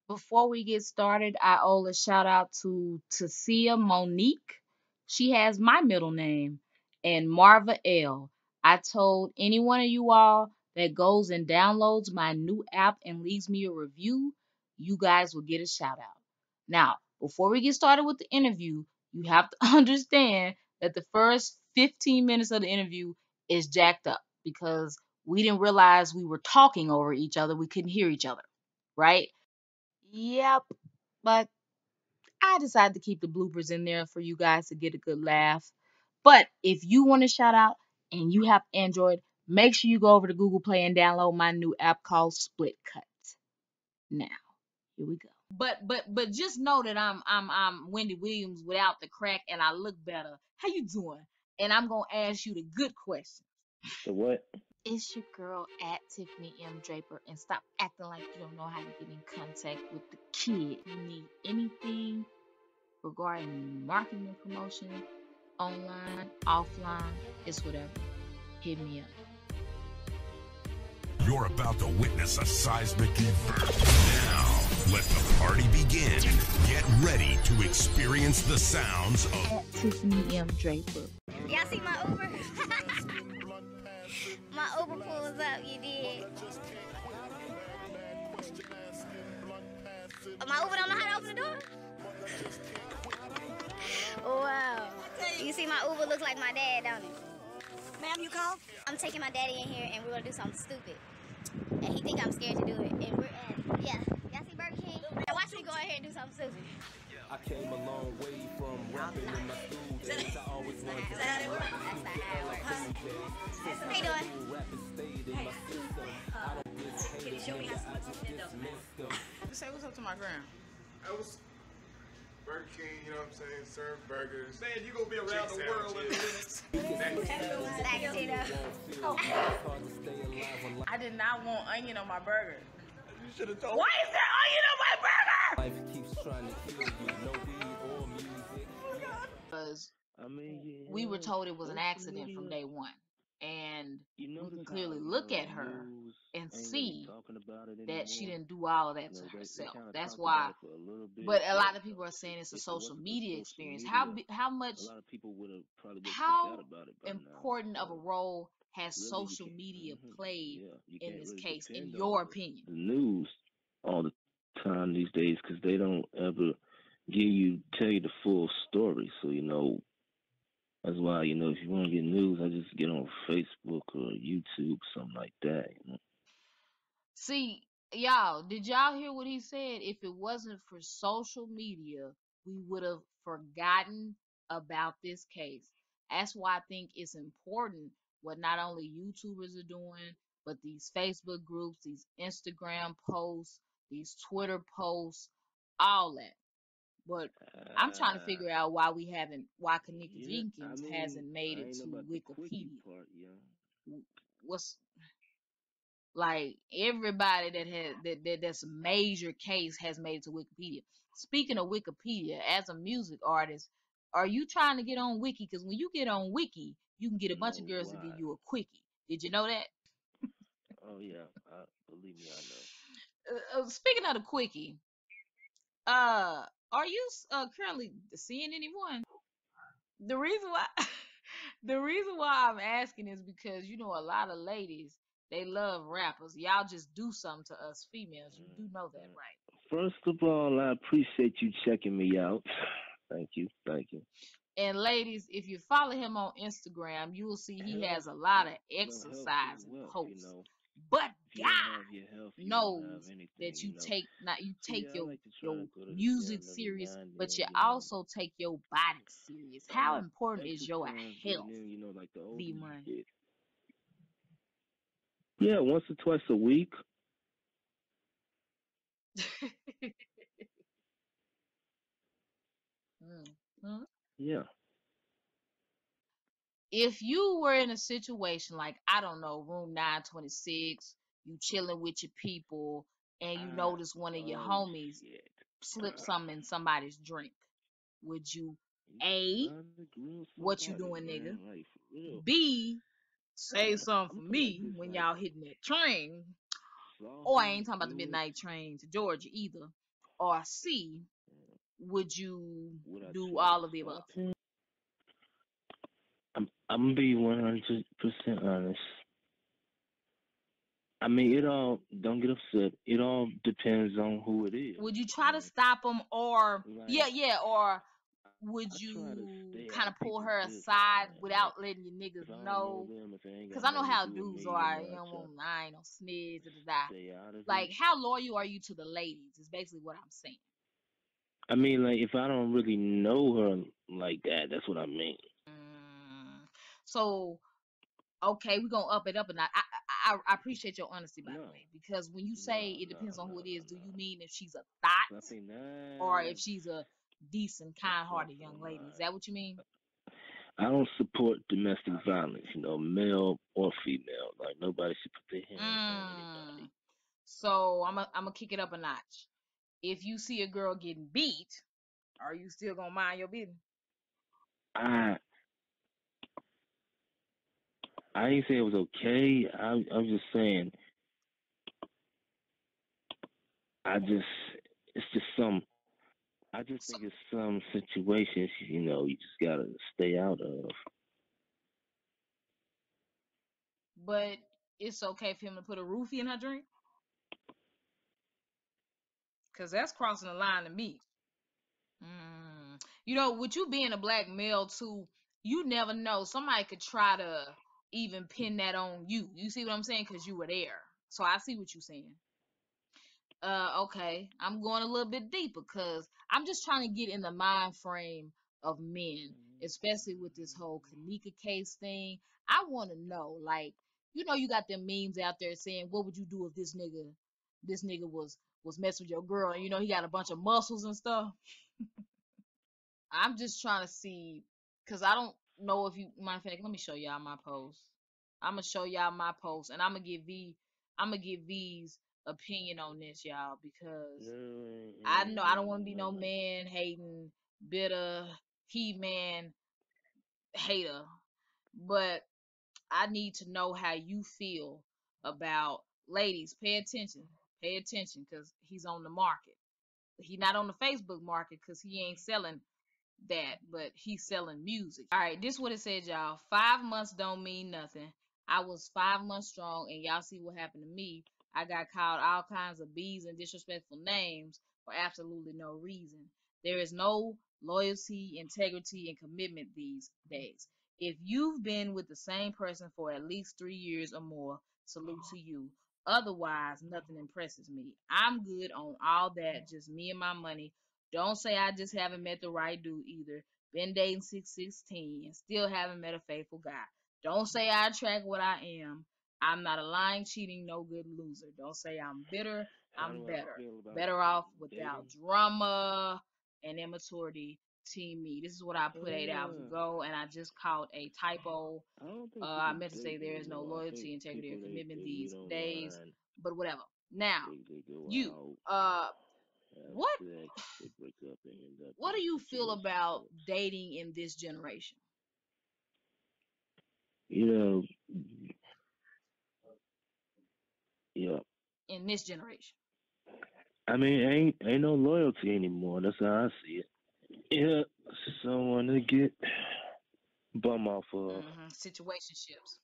Before we get started, I owe a shout out to Tasia Monique. She has my middle name, and Marva L. I told any one of you all that goes and downloads my new app and leaves me a review, you guys will get a shout out. Now, before we get started with the interview, you have to understand that the first 15 minutes of the interview is jacked up because we didn't realize we were talking over each other. We couldn't hear each other, right? Yep. But I decided to keep the bloopers in there for you guys to get a good laugh. But if you want to shout out and you have Android, make sure you go over to Google Play and download my new app called Split Cut. Now, here we go. But just know that I'm Wendy Williams without the crack and I look better. How you doing? And I'm gonna ask you the good questions. The what? It's your girl at Tiffany M. Draper, and stop acting like you don't know how to get in contact with the kid. You need anything regarding marketing and promotion, online, offline, it's whatever. Hit me up. You're about to witness a seismic event. Now, let the party begin. Get ready to experience the sounds of At Tiffany M. Draper. Y'all see my Uber? My Uber pulls up, you did. My Uber don't know how to open the door? Wow. You see my Uber looks like my dad, don't it? Ma'am, you called? I'm taking my daddy in here and we're gonna do something stupid. And he think I'm scared to do it. And we're at, yeah. Y'all see Burger King? Now watch me go in here and do something stupid. I came a long way from rapping in my school days. I always wanted to That's not how it works. How you doing? rapping stayed in my system. I don't get Can you show me how to dismissed them. Just say what's up to my gram. I was Burger King, you know what I'm saying? Serve burgers. Man, you gonna be around the world in minutes. Back to Tito. I did not want onion on my burger. You should have told Why is there onion on my burger? Life keeps trying to kill you. No weed or music. Because I mean, yeah, we were told it was an social accident from media, day one. And you we notice can how, clearly look at her news and ain't really see talking about it that she anymore. didn't do all of that You know, to they herself. kind of That's talked why. about it for a little bit, But a but lot of people are saying it's a if it social wasn't for media social experience. media, How much a lot of people probably would have how forgot about it by now. important of a So role has really, you social can't. media played Yeah, you in can't this really case, in depend on your opinion? the news all the time these days because they don't ever tell you the full story. So that's why if you want to get news, I just get on Facebook or YouTube, something like that. See, y'all, did y'all hear what he said? If it wasn't for social media, we would have forgotten about this case. That's why I think it's important what not only YouTubers are doing, but these Facebook groups, these Instagram posts, these Twitter posts, all that. But I'm trying to Uh, figure out why Kenneka yeah, I Jenkins mean, hasn't made I it ain't know to about the quickie Wikipedia. part, What's like everybody that's a major case has made it to Wikipedia. Speaking of Wikipedia, as a music artist, are you trying to get on Wiki? Because when you get on Wiki, you can get a bunch of No, girls to give why? you a quickie. Did you know that? Oh yeah, believe me, I know. Speaking of the quickie, are you currently seeing anyone? The reason why the reason why I'm asking is because a lot of ladies they love rappers. Y'all just do something to us females. You do know that, Mm. right? First of all, I appreciate you checking me out. Thank you, thank you. And ladies, if you follow him on Instagram, you will see he Health, has a lot of health is exercising wealth. posts. But If you don't God have your health, you don't have knows anything. that you So take yeah, I your like to try your to go to the music gym every serious, now and but then. you also take your body serious. I How like important is your exercise, but health, then like the older V you Money? get. Yeah, once or twice a week. Mhm. Yeah. If you were in a situation like, I don't know, room 926, you chilling with your people, and you Ah, notice one of your oh homies shit. slip something in somebody's drink, would you You A, trying to grill what you somebody, doing, nigga? man? Like for real. B, say something I'm for talking like me this, when like y'all hitting that train? Or I saucy ain't talking about the do it. midnight train to Georgia either. or C, would you Would I do try to all of the above? stop him? I'm gonna be 100% honest. I mean, it all. Don't get upset. It all depends on who it is. Would you try to stop him, or Like, or would I try to you stay kind out of of pull people's her business, aside man. Like, without letting your niggas if I don't know know? them, if it ain't Cause got I know nothing to how do with dudes me, you are. know, You I don't try want to I ain't no snitch, da, da, da. stay out of it. Like, how loyal are you to the ladies? Is basically what I'm saying. I mean, like, if I don't really know her like that, that's what I mean. So, okay, we're gonna up it up, and I appreciate your honesty, by the No, way, because when you say no, it no, depends on who no, it no, is, do you no. mean if she's a 'Cause I thought think or if that she's a decent, that's crossing kind-hearted the young lady? Is line. that what you mean? I don't support domestic violence, you know, male or female. Like, nobody should put their hands on anybody. So I'm gonna kick it up a notch. If you see a girl getting beat, are you still gonna mind your business? I I ain't say it was okay. I'm just saying. I just it's just some. I just So, think it's some situations you know you just gotta stay out of. but it's okay for him to put a roofie in her drink, cause that's crossing the line to me. You know, with you being a black male too, you never know. Somebody could try to even pin that on you. You see what I'm saying? Cause you were there. So I see what you're saying. Okay, I'm going a little bit deeper because I'm just trying to get in the mind frame of men, especially with this whole Kenneka case thing. I want to know, like, you got them memes out there saying, "What would you do if this nigga was messing with your girl?" And he got a bunch of muscles and stuff. I'm just trying to see, cause I don't know if you mind. Let me show y'all my post. I'm gonna show y'all my post, and I'm gonna give V's opinion on this, y'all, because I know I don't want to be no man hating, bitter, he man hater, but I need to know how you feel about ladies. Pay attention, cause he's on the market. He not on the Facebook market, cause he ain't selling that, but he's selling music. All right, this is what it said, y'all. 5 months don't mean nothing. I was 5 months strong, and y'all see what happened to me. I got called all kinds of B's and disrespectful names for absolutely no reason. There is no loyalty, integrity, and commitment these days. If you've been with the same person for at least 3 years or more, salute to you. Otherwise, nothing impresses me. I'm good on all that, just me and my money. Don't say I just haven't met the right dude either. Been dating 616 and still haven't met a faithful guy. Don't say I attract what I am. I'm not a lying, cheating, no good loser. Don't say I'm bitter. How I'm do I better. feel about Better off without dating? drama and immaturity. Team me. This is what I put 8 hours Uh, ago, and I just caught a typo. I don't think I people meant to say date there is no anymore. I loyalty, think integrity, or people commitment they these meet days. online. But whatever. Now, They go you, out, have what sex, they break up and end up what in do you feel about situationships. dating in this generation? You know, yeah. In this generation. I mean, ain't no loyalty anymore. That's how I see it. Yeah, someone to get bum off of. Situationships.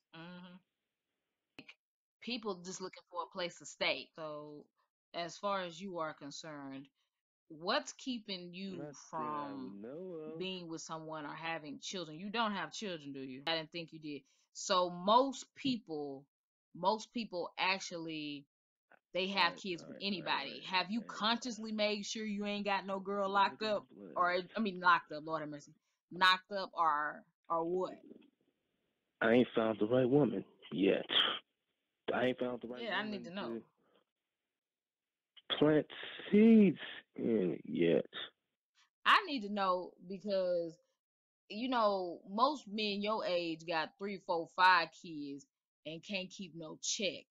People just looking for a place to stay. So, as far as you are concerned, what's keeping you Not that I would from know of. being with someone or having children? You don't have children, do you? I didn't think you did. So most people actually they All have right, kids all with right, all right, all anybody. right. Have you Man, consciously made sure you ain't got no girl put it locked on up, or blast. I mean locked up, Lord have mercy, knocked up, or what? I ain't found the right woman yet. I ain't found the right Yeah, I need woman to know. to plant seeds in yet. I need to know because most men your age got 3, 4, 5 kids and can't keep no check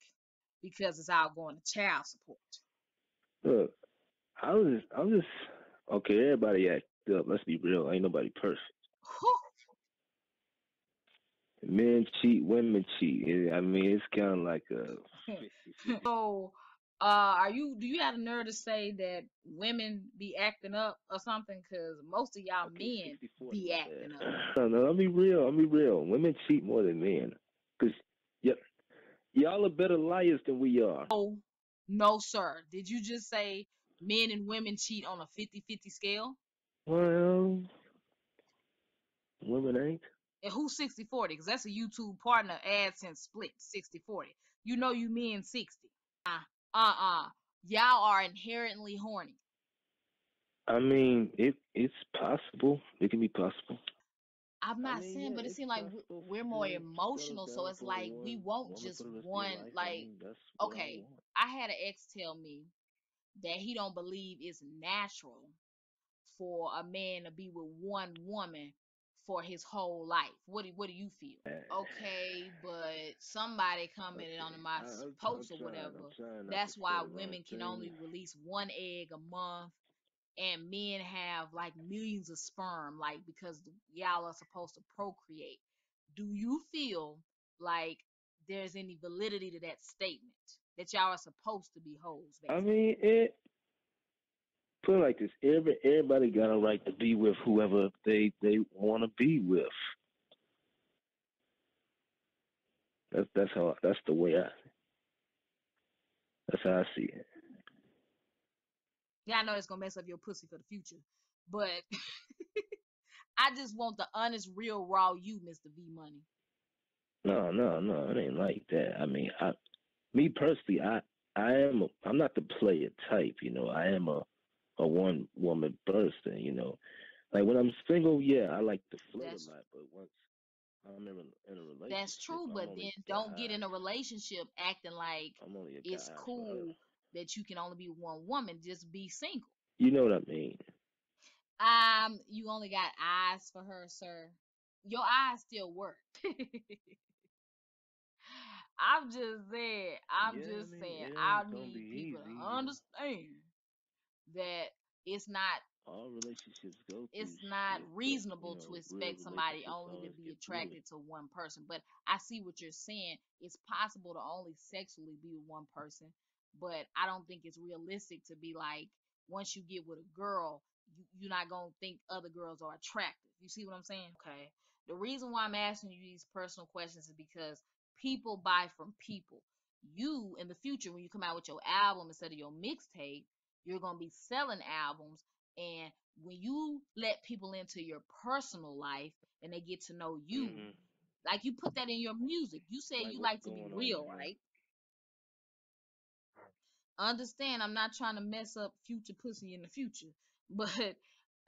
because it's all going to child support. Look, I was just okay. Everybody act up. Let's be real. Ain't nobody perfect. Whew. Men cheat, women cheat. I mean, it's kind of like a 50-50. So, Do you have the nerve to say that women be acting up or something? Cause most of y'all Okay, men 60-40, be my acting bad. up. No, I'll be real. Women cheat more than men. Because y'all are better liars than we are. Oh, no, sir. Did you just say men and women cheat on a 50-50 scale? Well, women ain't. And who's 60-40? Because that's a YouTube partner AdSense split, 60-40. You know you mean 60. Y'all are inherently horny. I mean, it's possible. It can be possible. I'm I not mean, saying, yeah, but it it's seems like possible we're more to settle emotional, so down it's for like we one won't woman just for the rest of your one life. I like mean, that's what I okay. want. I had an ex tell me that he don't believe it's natural for a man to be with one woman for his whole life. What do you feel? Okay, but somebody commented on Okay, my I'm post or trying. I'm whatever. trying not to That's say why the wrong women can thing. only release one egg a month and men have like millions of sperm, like because y'all are supposed to procreate. Do you feel like there's any validity to that statement that y'all are supposed to be hoes, I basically? mean, put it like this: everybody got a right to be with whoever they want to be with. That's the way that's how I see it. Yeah, I know it's gonna mess up your pussy for the future, but I just want the honest, real, raw you, Mr. V Money. No, it ain't like that. I mean, me personally, I'm not the player type. I am a one woman person. Like when I'm single, yeah, I like to flirt a That's lot. But once I'm in a that's relationship, true, I'm but only then a don't get guy. in a relationship acting like I'm only a it's guy for her. cool that you can only be one woman. Just be single. You know what I mean? You only got eyes for her, sir. Your eyes still work. I'm just saying. I'm Yeah, I just mean, saying. it I ain't gonna be need people to easy. understand that it's not All relationships go through it's not shit, but reasonable to real expect somebody relationships only to always be get through it. attracted to one person. But I see what you're saying. It's possible to only sexually be with one person, but I don't think it's realistic to be like once you get with a girl, you're not gonna think other girls are attractive. You see what I'm saying? Okay. The reason why I'm asking you these personal questions is because people buy from people. You in the future, when you come out with your album instead of your mixtape, you're gonna be selling albums, and when you let people into your personal life and they get to know you, Mhm. like you put that in your music. You said Like you what's like to be going on real, in there? right? Understand, I'm not trying to mess up future pussy in the future, but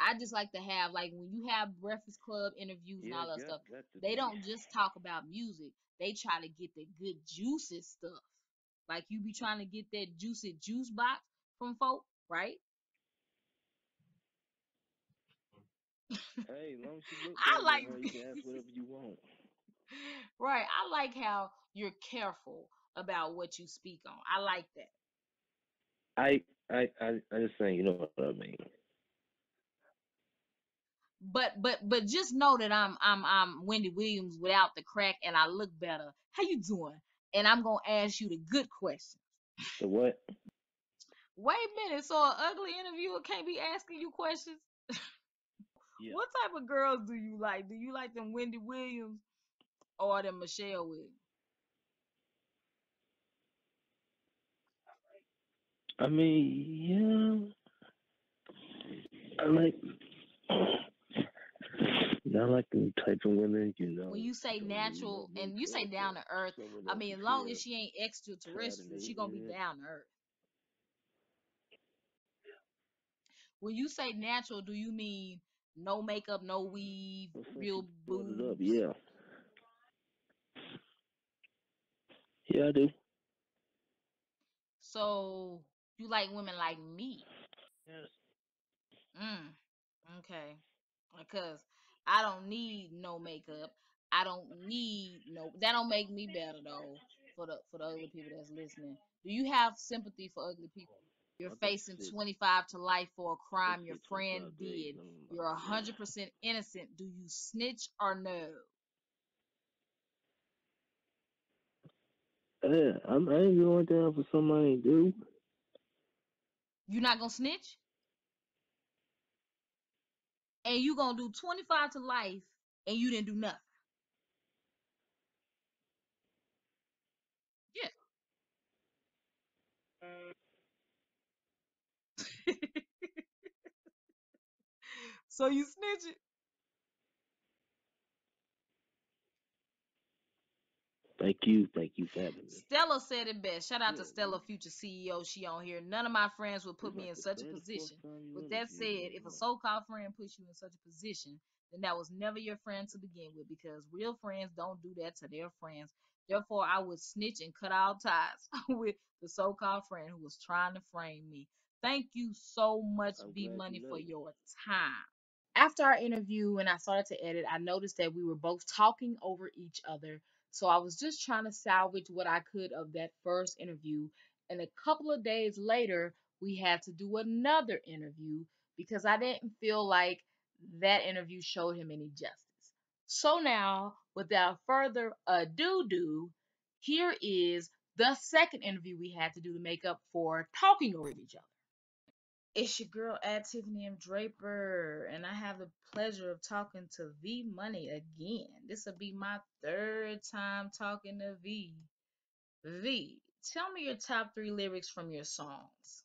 I just like to have like when you have Breakfast Club interviews and Yeah, all that stuff, got to they be. don't just talk about music. They try to get the good juicy stuff. Like you be trying to get that juicy juice box from folk, right? Hey, as long as you look I better than like her, you can ask whatever you want. right. I like how you're careful about what you speak on. I like that. I just saying, you know what I mean. But just know that I'm Wendy Williams without the crack and I look better. How you doing? And I'm gonna ask you the good questions. The what? Wait a minute, so an ugly interviewer can't be asking you questions? Yeah. What type of girls do you like? Do you like them Wendy Williams or them Michelle Williams? I mean, yeah. I like them type of women, When you say don't need no natural and you say makeup down or to earth, someone I don't mean, keep as long as hair she ain't tied in extraterrestrial, she gonna be their head. down to earth. When you say natural, do you mean no makeup, no weave, Well, since real you brought it up, boobs? yeah. Yeah, I do. So you like women like me? Yes. Mm, okay. Because I don't need no makeup. I don't need no. That don't make me better though. For the ugly people that's listening, do you have sympathy for ugly people? You're I think facing shit, 25 to life for a they crime your say 25 friend days. did. I'm about You're to go. 100% innocent. Do you snitch or no? Yeah, I ain't going down for something I ain't do. You not gonna snitch? And you gonna do 25 to life and you didn't do nothing. Yeah. So you snitching? Thank you for having me. Stella said it best. Shout out Yeah, to Stella, future CEO. She on here. None of my friends would put it's me like in the such a third or fourth position. time you With that interviewed said, me, if a huh? so-called friend puts you in such a position, then that was never your friend to begin with, because real friends don't do that to their friends. Therefore, I would snitch and cut all ties with the so-called friend who was trying to frame me. Thank you so much, I'm B glad you Money, for know. your time. After our interview and I started to edit, I noticed that we were both talking over each other. So I was just trying to salvage what I could of that first interview. And a couple of days later, we had to do another interview because I didn't feel like that interview showed him any justice. So now, without further ado, here is the second interview we had to do to make up for talking over each other. It's your girl at Tiffany M. Draper, and I have the pleasure of talking to V Money again. This will be my third time talking to V. V, tell me your top three lyrics from your songs.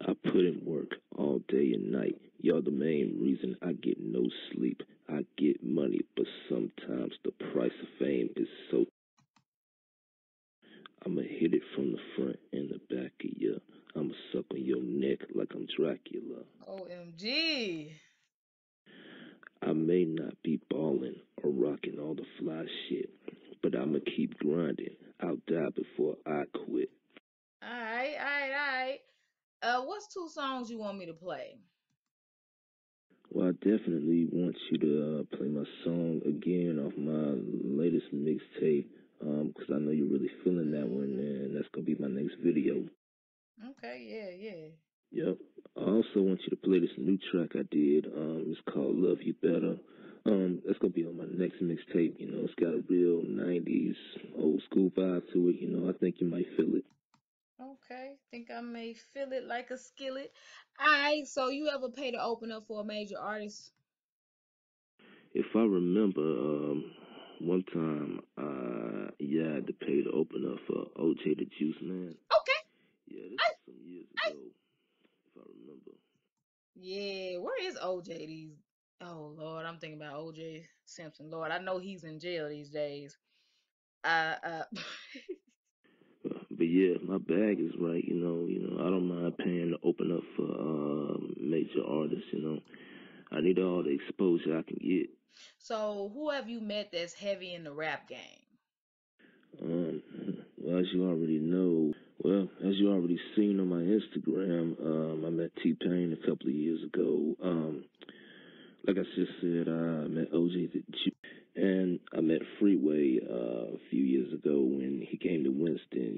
I put in work all day and night. Y'all the main reason I get no sleep. I get money, but sometimes the price of fame is so. I'ma hit it from the front and the back of ya. I'ma suck on your neck like I'm Dracula. OMG. I may not be ballin' or rockin' all the fly shit, but I'ma keep grinding. I'll die before I quit. Alright. What's two songs you want me to play? Well, I definitely want you to play my song again off my latest mixtape, 'cause I know you're really feeling that one, and that's gonna be my next video. Okay, yeah. Yep. I also want you to play this new track I did. It's called "Love You Better." That's gonna be on my next mixtape. You know, it's got a real '90s old school vibe to it. You know, I think you might feel it. Okay, think I may feel it like a skillet. Alright, so you ever pay to open up for a major artist? If I remember, one time, yeah, I had to pay to open up for OJ the Juice Man. Okay. Yeah, this I, was some years I, ago, if I remember. Yeah, where is OJ these? Oh Lord, I'm thinking about OJ Simpson. Lord, I know he's in jail these days. Uh, But yeah, if my bag is right, I don't mind paying to open up for major artists. You know, I need all the exposure I can get. so who have you met that's heavy in the rap game? Um, well, as you already seen on my Instagram, I met T-Pain a couple of years ago. Like I just said, I met OJ the Juice, and I met Freeway a few years ago when he came to Winston.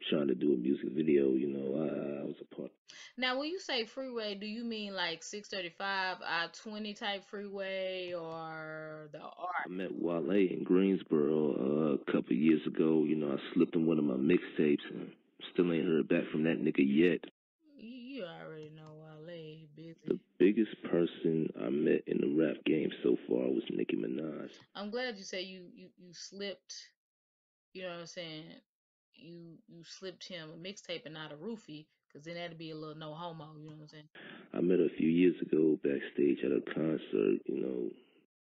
Trying to do a music video. I was a part. Now, when you say freeway, do you mean like 635 I-20 type freeway or the I art? met Wale in Greensboro a couple of years ago. I slipped in one of my mixtapes and still ain't heard back from that nigga yet. You already know Wale, he The busy. biggest person I met in the rap game so far was Nicki Minaj. I'm glad you say you slipped. You know what I'm saying? You slipped him a mixtape and not a roofie, cause then that'd be a little no homo. You know what I'm saying? I met her a few years ago backstage at a concert.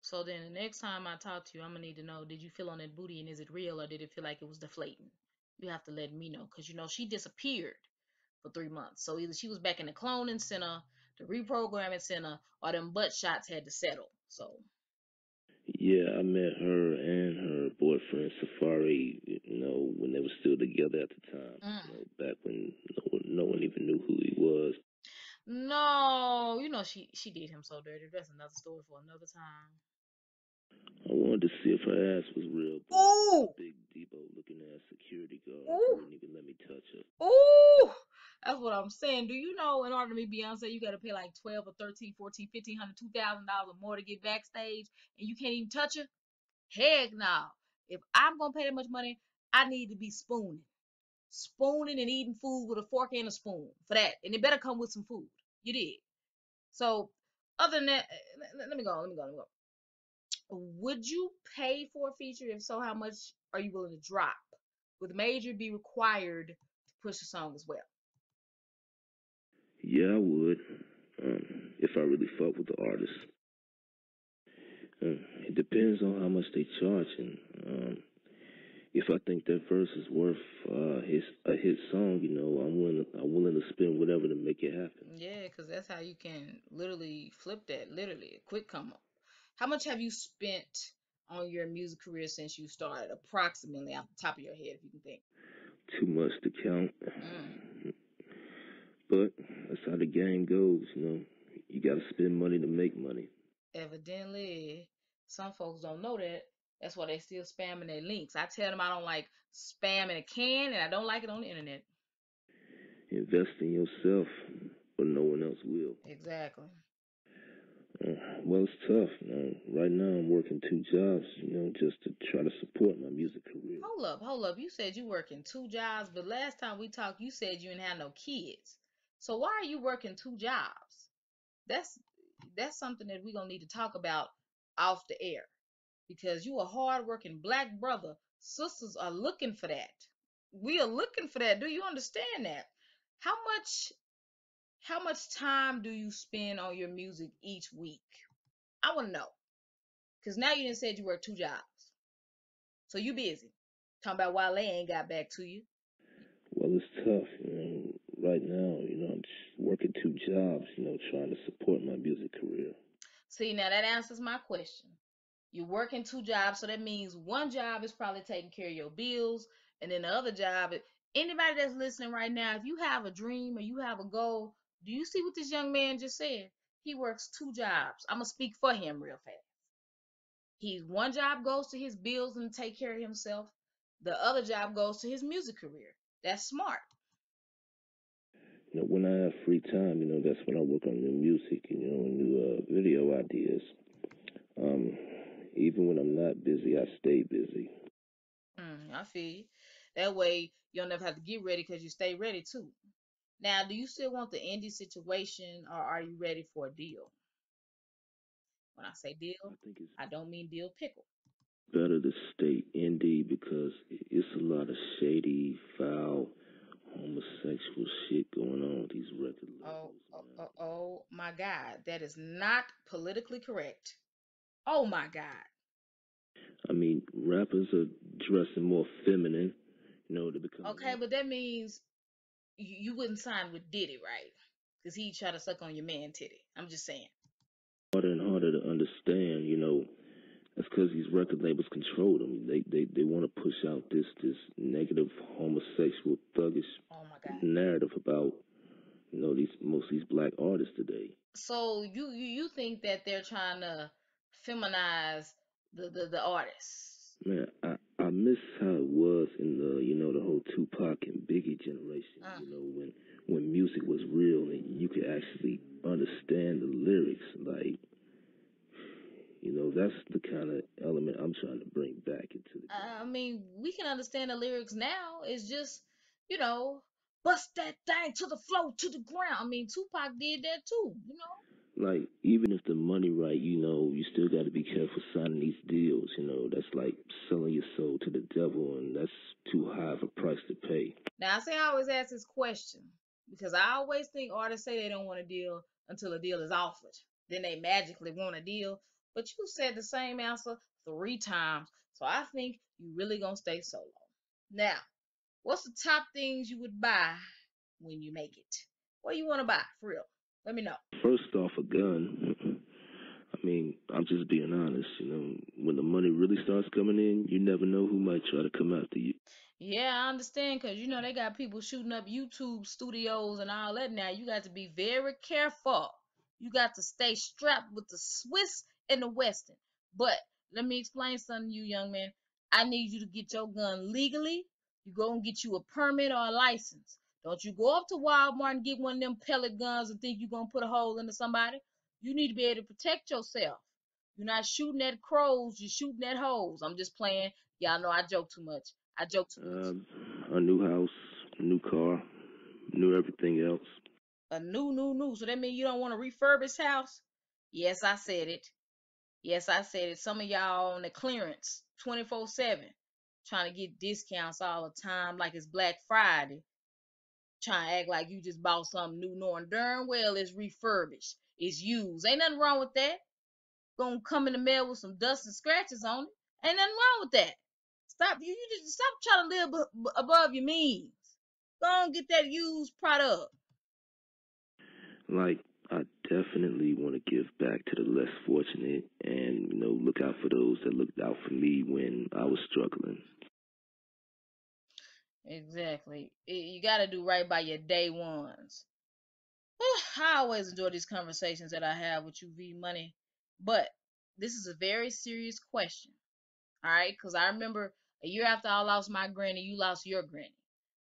So then the next time I talk to you, I'm gonna need to know: did you feel on that booty, and is it real, or did it feel like it was deflating? You have to let me know, cause she disappeared for 3 months. So either she was back in the cloning center, the reprogramming center, or them butt shots had to settle. So Yeah, I met her and her boyfriend Safari, when they were still together at the time. mm. Back when no one even knew who he was. No, she did him so dirty. That's another story for another time. I wanted to see if her ass was real, but the Ooh, big Debo looking ass security guard ooh. wouldn't even let me touch her. Ooh, that's what I'm saying. Do you know in order to be Beyonce, you got to pay like 12 or 13, 14, 1500, $2,000 or more to get backstage, and you can't even touch her? Heck no. If I'm gonna pay that much money, I need to be spooning. spooning and eating food with a fork and a spoon for that, and it better come with some food. You did. So, other than that, let me go. Would you pay for a feature? If so, how much are you willing to drop? Would the major be required to push a song as well? Yeah, I would. If I really fuck with the artist. It depends on how much they charge, and if I think that verse is worth a hit song, I'm willing to spend whatever to make it happen. Yeah, because that's how you can literally flip that. Literally, a quick come up. How much have you spent on your music career since you started? Approximately, off the top of your head, if you can think. Too much to count, Mm. but that's how the game goes. You got to spend money to make money. Evidently, some folks don't know that. That's why they still spamming their links. I tell them I don't like spam in a can, and I don't like it on the internet. Invest in yourself, but no one else will. Exactly. Well, it's tough. Right now, I'm working 2 jobs, just to try to support my music career. Hold up. You said you working 2 jobs, but last time we talked, you said you didn't have no kids. So why are you working 2 jobs? That's something that we're gonna need to talk about off the air, because you a hardworking black brother. Sisters are looking for that. We are looking for that. Do you understand that? How much time do you spend on your music each week? I want to know. Because now you didn't said you work 2 jobs. So you busy. Talking about why they ain't got back to you. Well, it's tough. Right now, I'm just working 2 jobs, trying to support my music career. See, now that answers my question. You're working 2 jobs, so that means one job is probably taking care of your bills, and then the other job, anybody that's listening right now, if you have a dream or you have a goal, do you see what this young man just said? He works 2 jobs. I'm gonna speak for him real fast. One job goes to his bills and take care of himself. The other job goes to his music career. That's smart. When I have free time, that's when I work on new music, new video ideas. Um, Even when I'm not busy, I stay busy. I feel you. That way you don't never have to get ready because you stay ready too. Now, do you still want the indie situation, or are you ready for a deal? When I say I deal, think it's I don't mean deal pickle. better to stay indie because it's a lot of shady, foul, homosexual shit going on with these record Oh, labels, oh, man. oh, oh my God. That is not politically correct. Oh my God. I mean, rappers are dressing more feminine, they're Okay, becoming but that means you wouldn't sign with Diddy, right? Because he try to suck on your man titty. I'm just saying. harder and harder to understand, That's because these record labels control them. They want to push out this negative homosexual thuggish Oh my God. narrative about most of these black artists today. So you think that they're trying to feminize the artists? Man, I miss how it was in the whole Tupac and Biggie generation. Uh, When music was real and you could actually understand the lyrics. Like, that's the kind of element I'm trying to bring back into the I game. mean, we can understand the lyrics now. It's just, you know, bust that thing to the floor, to the ground. I mean, Tupac did that too. Like, even if the money right, you still got to be careful signing these deals. That's like selling your soul to the devil, and that's too high of a price to pay. Now, I say I always ask this question because I always think artists say they don't want a deal until a deal is offered. Then they magically want a deal. But you said the same answer 3 times. So I think you really gonna stay solo. Now, what's the top things you would buy when you make it? What do you want to buy? For real. Let me know. First off, a gun. I mean, I'm just being honest. When the money really starts coming in, you never know who might try to come after you. Yeah, I understand because they got people shooting up YouTube studios and all that now. You got to be very careful. You got to stay strapped with the Swiss and the Western. But let me explain something to you, young man. I need you to get your gun legally. You go and get you a permit or a license. Don't you go up to Walmart and get one of them pellet guns and think you're going to put a hole into somebody. You need to be able to protect yourself. You're not shooting at crows, you're shooting at holes. I'm just playing. Y'all know I joke too much. I joke too much. A new house, A new car, new everything else. A new. So that means you don't want a refurbished house? Yes, I said it. Yes, I said it. Some of y'all on the clearance 24/7, trying to get discounts all the time like it's Black Friday. Trying to act like you just bought something new, knowing darn well it's refurbished. It's used. Ain't nothing wrong with that. Gonna come in the mail with some dust and scratches on it. Ain't nothing wrong with that. Stop. You just stop trying to live above your means. Go on, get that used product. Like, I definitely want to give back to the less fortunate and, you know, look out for those that looked out for me when I was struggling. Exactly. You got to do right by your day ones. I always enjoy these conversations that I have with you, V Money. But this is a very serious question. All right? Because I remember a year after I lost my granny, you lost your granny.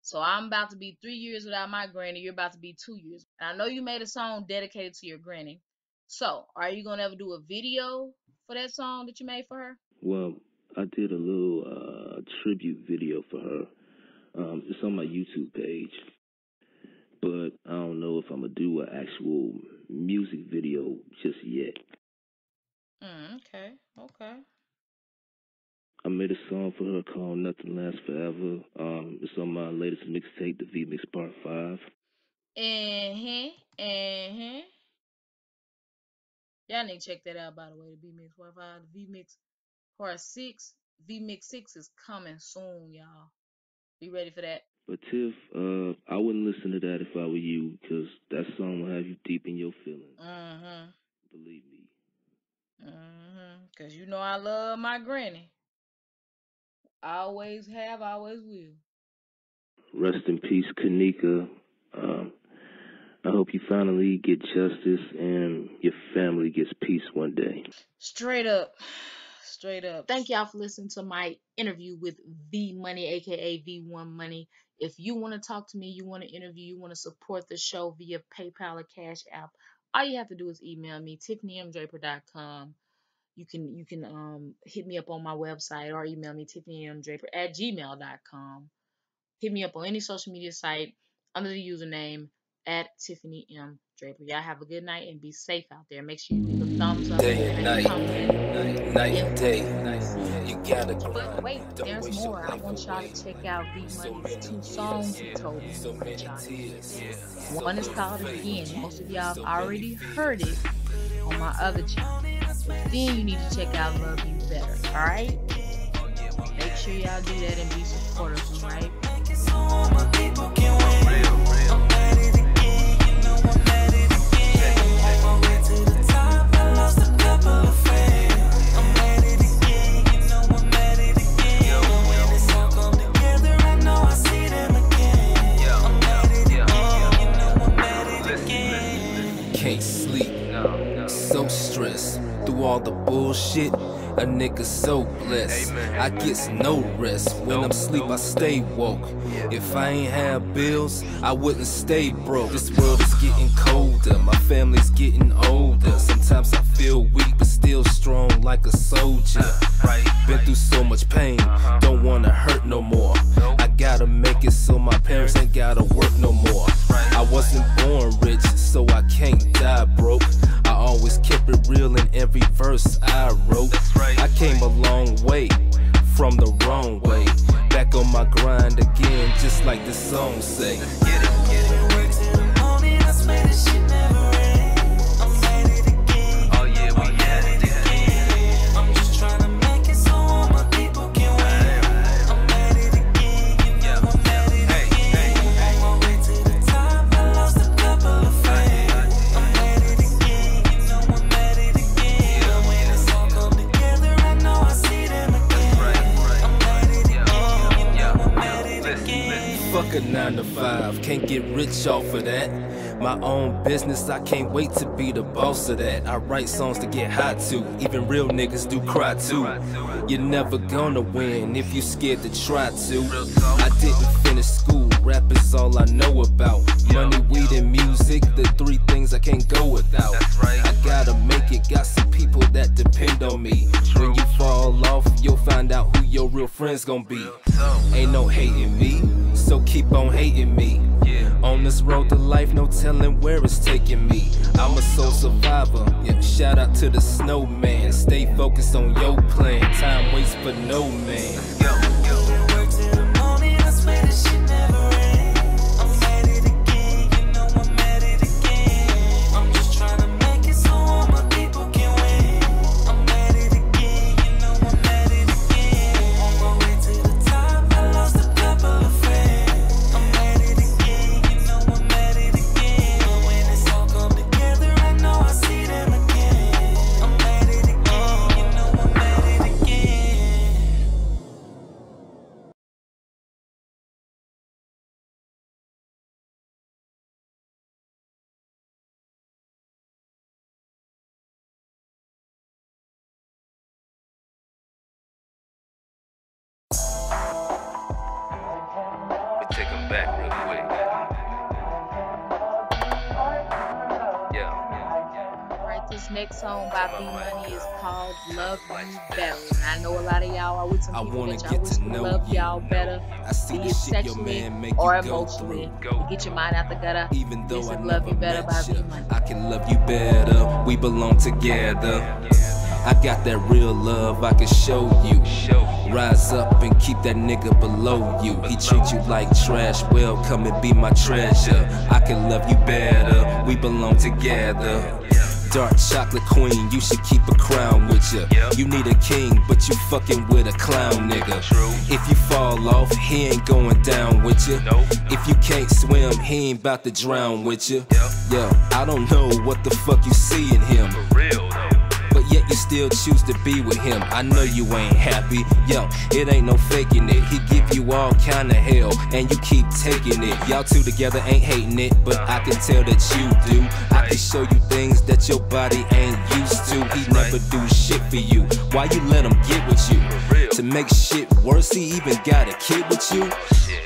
So I'm about to be 3 years without my granny. You're about to be 2 years. And I know you made a song dedicated to your granny. So are you going to ever do a video for that song that you made for her? Well, I did a little tribute video for her. It's on my YouTube page. But I don't know if I'm going to do an actual music video just yet. Okay. I made a song for her called Nothing Lasts Forever. It's on my latest mixtape, The V-Mix Part 5. Y'all need to check that out, by the way, the V-Mix Part 5. The V-Mix Part 6. V-Mix 6 is coming soon, y'all. Be ready for that. But Tiff, I wouldn't listen to that if I were you, because that song will have you deep in your feelings. Believe me. Because you know I love my granny. I always have, always will. Rest in peace, Kenneka. I hope you finally get justice and your family gets peace one day. Straight up. Thank y'all for listening to my interview with V Money, aka V1 Money. If you want to talk to me, you want to interview, you want to support the show via PayPal or Cash App, all you have to do is email me, TiffanyMDraper.com. You can hit me up on my website or email me, TiffanyMDraper@gmail.com. Hit me up on any social media site under the username @TiffanyMDraper. Y'all have a good night and be safe out there. Make sure you leave a thumbs up. Day and night and day. You gotta But wait, there's more. I want y'all to check out V Money's 2 songs he told me to put y'all in. One is called Again. Most of y'all have already heard it on my other channel. But then you need to check out Love You Better. Alright? Make sure y'all do that and be supportive, right? Can't sleep, so stressed through all the bullshit. A nigga so blessed, I gets no rest. When I'm asleep, I stay woke. If I ain't have bills, I wouldn't stay broke. This world is getting colder, my family's getting older. Sometimes I feel weak, but still strong like a soldier. Been through so much pain, don't wanna hurt no more. I gotta make it so my parents ain't gotta work no more. I wasn't born rich, so I can't die broke. I always kept it real in every verse I wrote. I came a long way from the wrong way. Back on my grind again, just like the song say. Get it. Work till the morning, I swear this shit never ends. I'm at it again. Oh yeah, we at it again. I'm just trying to make it so all my people can win. I'm at it again, you know I'm at it again. On my way to the top, I lost a couple of friends. I'm at it again, you know I'm at it again. But when it's all come together, I know I see them again. I'm at it again, you know I'm at it again. Fuck a 9 to 5, can't get rich off of that. My own business, I can't wait to be the boss of that. I write songs to get hot to, even real niggas do cry too. You're never gonna win if you scared to try to. I didn't finish school, rap is all I know about. Money, weed, and music, the 3 things I can't go without. I gotta make it, got some people that depend on me. When you fall off, you'll find out who your real friends gonna be. Ain't no hating me, so keep on on hating me. On this road to life, no telling where it's taking me. I'm a soul survivor, yeah, shout out to the snowman. Stay focused on your plan, time waits for no man. Work till the morning, I swear this shit never ends. I'm at it again, you know I'm at it again. I'm just trying to make it so all my people can win. I'm at it again, you know I'm at it again. On my way to the top, I lost a couple of friends. I'm at it again, you know I'm at it again. But when it's all come together, I know I see them again. I'm at it again, you know I'm at it again. Let me take them back real quick. Yeah. Right, this next song by B Money is called Love You Better. And I know a lot of y'all are with some I people wanna that y'all get wish to would know love you. y'all better, I see be the it shit your sexually man make or you go emotionally. through. To get your mind out the gutter, Even though this I is Love You never Better by met B you, Money. I can love you better. We belong together. I got that real love I can show you. Rise up and keep that nigga below you. He treat you like trash, well come and be my treasure. I can love you better, we belong together. Dark chocolate queen, you should keep a crown with ya. You need a king, but you fucking with a clown nigga. If you fall off, he ain't going down with ya. If you can't swim, he ain't about to drown with ya. Yo, I don't know what the fuck you see in him, but yet you still choose to be with him. I know you ain't happy, yo, it ain't no faking it. He give you all kind of hell, and you keep taking it. Y'all two together ain't hating it, but I can tell that you do. I can show you things that your body ain't used to. He never do shit for you, why you let him get with you? To make shit worse, he even got a kid with you?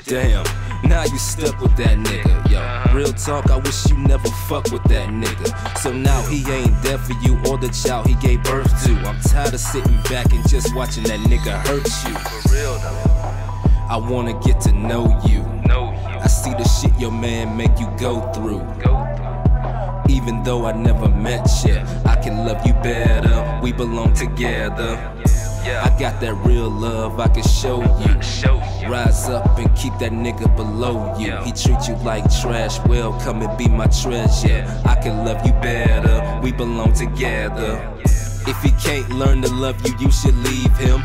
Damn, now you stuck with that nigga, yo. Real talk, I wish you never fuck with that nigga. So now he ain't there for you or the child he gave birth to. I'm tired of sitting back and just watching that nigga hurt you. I wanna get to know you. I see the shit your man make you go through. Even though I never met you, I can love you better. We belong together. I got that real love I can show you. Rise up and keep that nigga below you. He treat you like trash, well come and be my treasure. I can love you better, we belong together. If he can't learn to love you, you should leave him.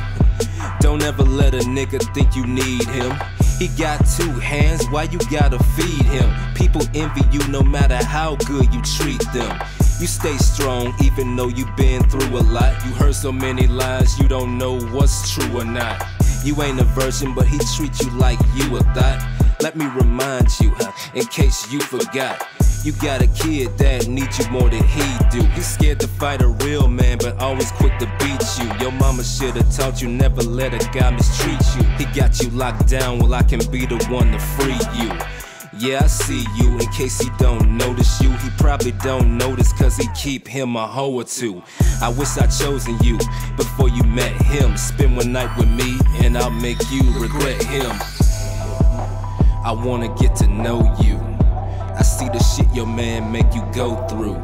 Don't ever let a nigga think you need him. He got two hands, why you gotta feed him? People envy you no matter how good you treat them. You stay strong even though you been through a lot. You heard so many lies, you don't know what's true or not. You ain't a virgin, but he treats you like you a thought. Let me remind you, in case you forgot. You got a kid that needs you more than he do. He's scared to fight a real man, but always quick to beat you. Your mama should've taught you never let a guy mistreat you. He got you locked down, well I can be the one to free you. Yeah, I see you, in case he don't notice you. He probably don't notice cause he keep him a hoe or two. I wish I chosen you before you met him. Spend one night with me and I'll make you regret him. I wanna get to know you. I see the shit your man make you go through.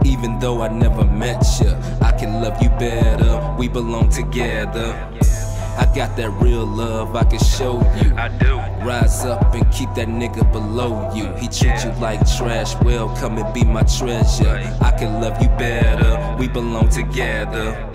Even though I never met you, I can love you better. We belong together. I got that real love I can show you. I do. Rise up and keep that nigga below you. He treat you like trash, well come and be my treasure. I can love you better, we belong together.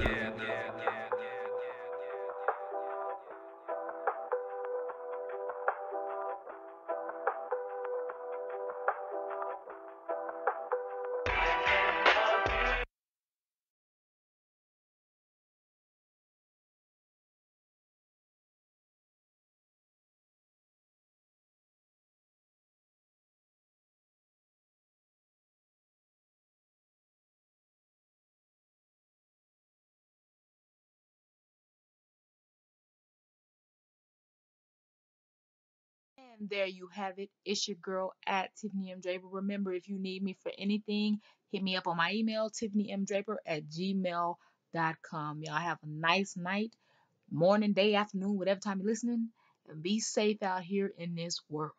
And there you have it. It's your girl at Tiffany M. Draper. Remember, if you need me for anything, hit me up on my email, tiffanymdraper@gmail.com. Y'all have a nice night, morning, day, afternoon, whatever time you're listening. and be safe out here in this world.